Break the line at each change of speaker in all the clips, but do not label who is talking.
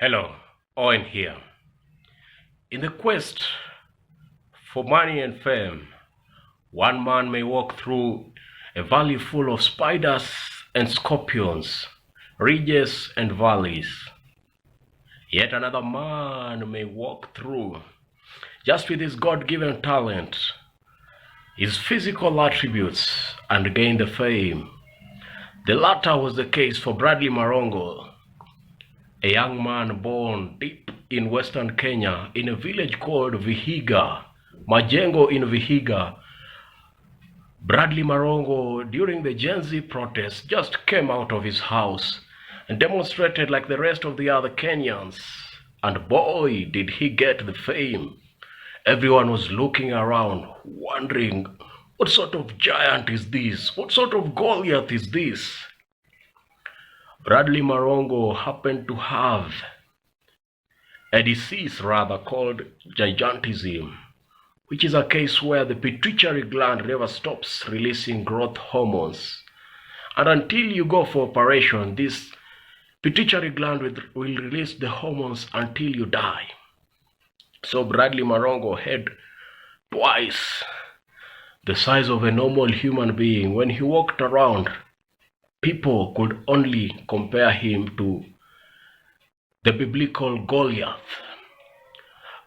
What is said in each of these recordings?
Hello, Owen here. In the quest for money and fame, one man may walk through a valley full of spiders and scorpions, ridges and valleys. Yet another man may walk through, just with his God-given talent, his physical attributes, and gain the fame. The latter was the case for Bradley Marongo, a young man born deep in western Kenya in a village called Vihiga, Majengo in Vihiga. Bradley Marongo, during the Gen Z protests, just came out of his house and demonstrated like the rest of the other Kenyans. And boy, did he get the fame. Everyone was looking around, wondering, what sort of giant is this? What sort of Goliath is this? Bradley Marongo happened to have a disease called gigantism, which is a case where the pituitary gland never stops releasing growth hormones. And until you go for operation, this pituitary gland will release the hormones until you die. So Bradley Marongo had twice the size of a normal human being. When he walked around, people could only compare him to the biblical Goliath.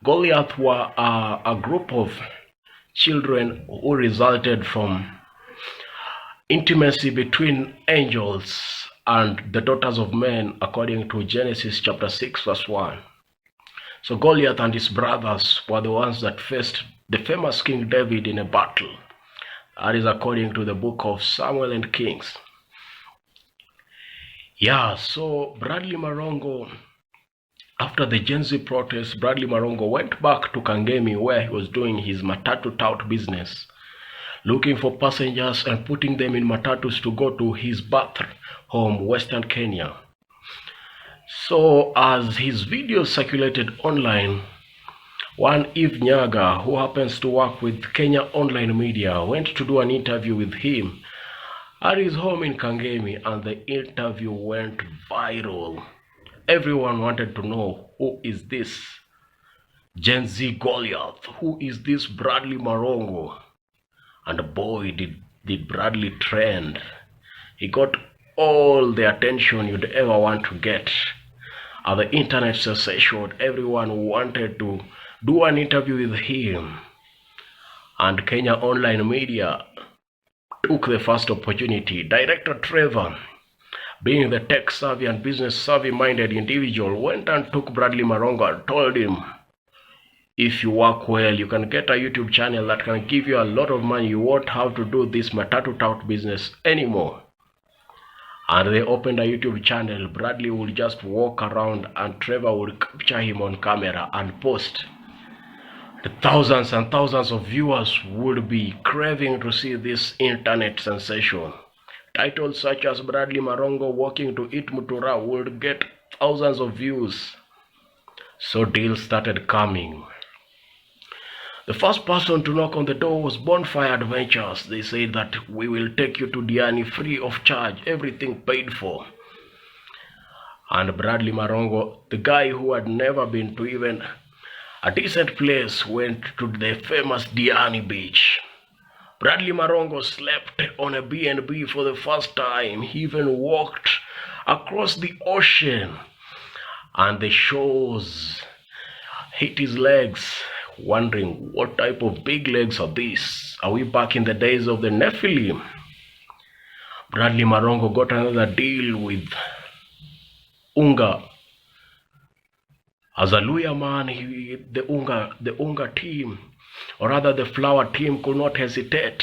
Goliath were a group of children who resulted from intimacy between angels and the daughters of men, according to Genesis chapter 6 verse 1. So Goliath and his brothers were the ones that faced the famous King David in a battle. That is according to the book of Samuel and Kings. Yeah, so Bradley Marongo, after the Gen Z protests, Bradley Marongo went back to Kangemi, where he was doing his matatu tout business, looking for passengers and putting them in matatus to go to his birth home, Western Kenya. So as his videos circulated online, one Eve Nyaga, who happens to work with Kenya Online Media, went to do an interview with him at his home in Kangemi, and the interview went viral. Everyone wanted to know, who is this Gen Z Goliath? Who is this Bradley Marongo? And boy, did Bradley trend. He got all the attention you'd ever want to get. At the internet sensation, everyone wanted to do an interview with him. And Kenya Online Media took the first opportunity. Director Trevor, being the tech-savvy and business-savvy-minded individual, went and took Bradley Marongo and told him, if you work well, you can get a YouTube channel that can give you a lot of money. You won't have to do this matatu tout business anymore. And they opened a YouTube channel. Bradley would just walk around and Trevor would capture him on camera and post. The thousands and thousands of viewers would be craving to see this internet sensation. Titles such as Bradley Marongo walking to eat mutura would get thousands of views. So deals started coming. The first person to knock on the door was Bonfire Adventures. They said that we will take you to Diani free of charge, everything paid for. And Bradley Marongo, the guy who had never been to even a decent place, went to the famous Diani beach. Bradley Marongo slept on a B&B for the first time. He even walked across the ocean, and the shores hit his legs, wondering, what type of big legs are these? Are we back in the days of the Nephilim? Bradley Marongo got another deal with Unga. As a Luya man, the Unga team, or rather the flower team, could not hesitate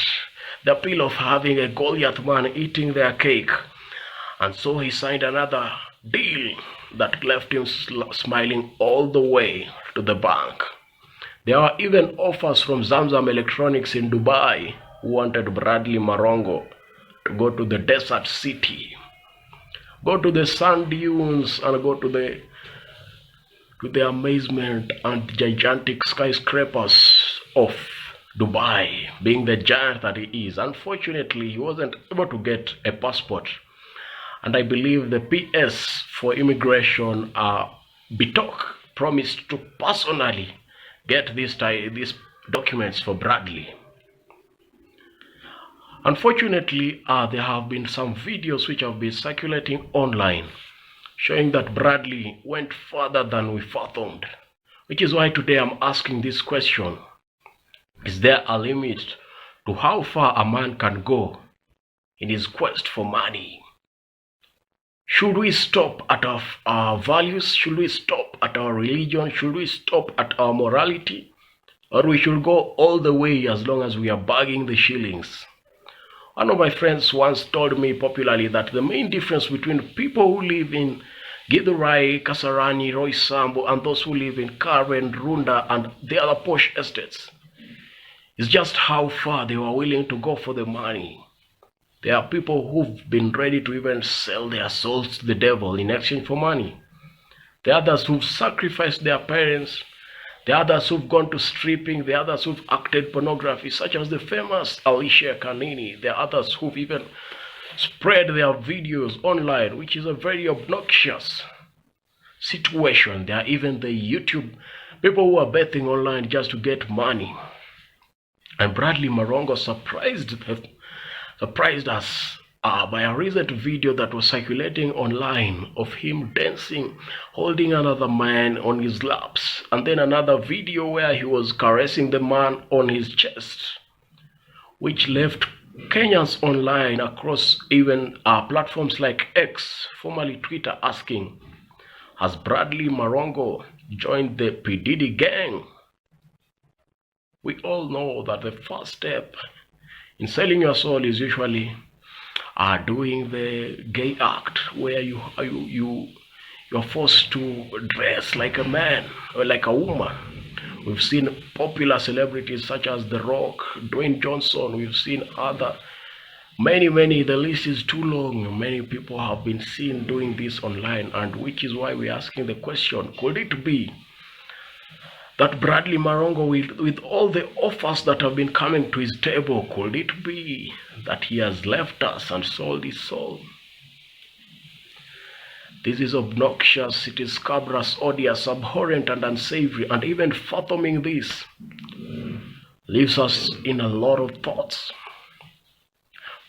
the appeal of having a Goliath man eating their cake. And so he signed another deal that left him smiling all the way to the bank. There were even offers from Zamzam Electronics in Dubai, who wanted Bradley Marongo to go to the desert city, go to the sand dunes, and go to the amazement and gigantic skyscrapers of Dubai, being the giant that he is. Unfortunately, he wasn't able to get a passport, and I believe the PS for immigration Bitok promised to personally get these documents for Bradley. Unfortunately, there have been some videos which have been circulating online showing that Bradley went further than we fathomed, which is why today I'm asking this question. Is there a limit to how far a man can go in his quest for money? Should we stop at our values? Should we stop at our religion? Should we stop at our morality? Or we should go all the way as long as we are bagging the shillings? One of my friends once told me popularly that the main difference between people who live in Githurai, Kasarani, Roysambu, and those who live in Karen, Runda, and the other posh estates is just how far they were willing to go for the money. There are people who've been ready to even sell their souls to the devil in exchange for money. There are others who've sacrificed their parents. There are others who've gone to stripping. There are others who've acted pornography, such as the famous Alicia Kanini. There are others who've even spread their videos online, which is a very obnoxious situation. There are even the YouTube people who are betting online just to get money. And Bradley Marongo surprised us by a recent video that was circulating online of him dancing, holding another man on his laps, and then another video where he was caressing the man on his chest, which left Kenyans online across even platforms like X, formerly Twitter, asking, has Bradley Marongo joined the P. Diddy gang? We all know that the first step in selling your soul is usually doing the gay act, where you're forced to dress like a man or like a woman. We've seen popular celebrities such as The Rock, Dwayne Johnson. We've seen other many. The list is too long. Many people have been seen doing this online, and which is why we're asking the question: could it be that Bradley Marongo, with all the offers that have been coming to his table, could it be that he has left us and sold his soul? This is obnoxious, it is scabrous, odious, abhorrent, and unsavory, and even fathoming this leaves us in a lot of thoughts.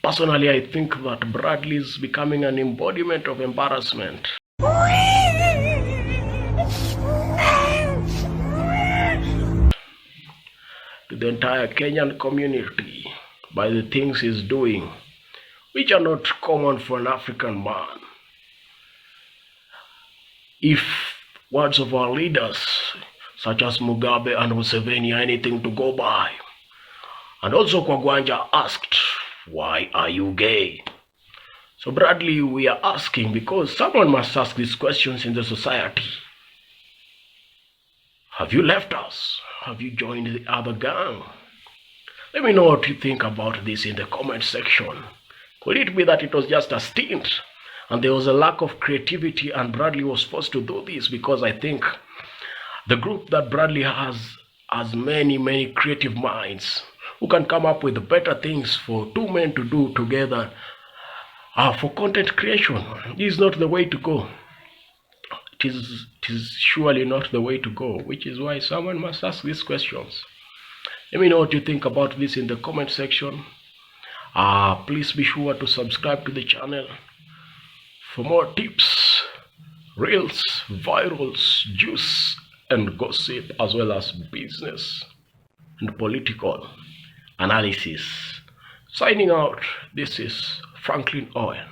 Personally, I think that Bradley is becoming an embodiment of embarrassment to the entire Kenyan community by the things he's doing, which are not common for an African man. If words of our leaders, such as Mugabe and Museveni, are anything to go by, and also Kwagwanja asked, why are you gay? So Bradley, we are asking because someone must ask these questions in the society. Have you left us? Have you joined the other gang? Let me know what you think about this in the comment section. Could it be that it was just a stint and there was a lack of creativity and Bradley was forced to do this? Because I think the group that Bradley has many creative minds who can come up with better things for two men to do together for content creation. This is not the way to go. It is surely not the way to go, which is why someone must ask these questions. Let me know what you think about this in the comment section. Please be sure to subscribe to the channel for more tips, reels, virals, juice, and gossip, as well as business and political analysis. Signing out, this is Franklin Owen.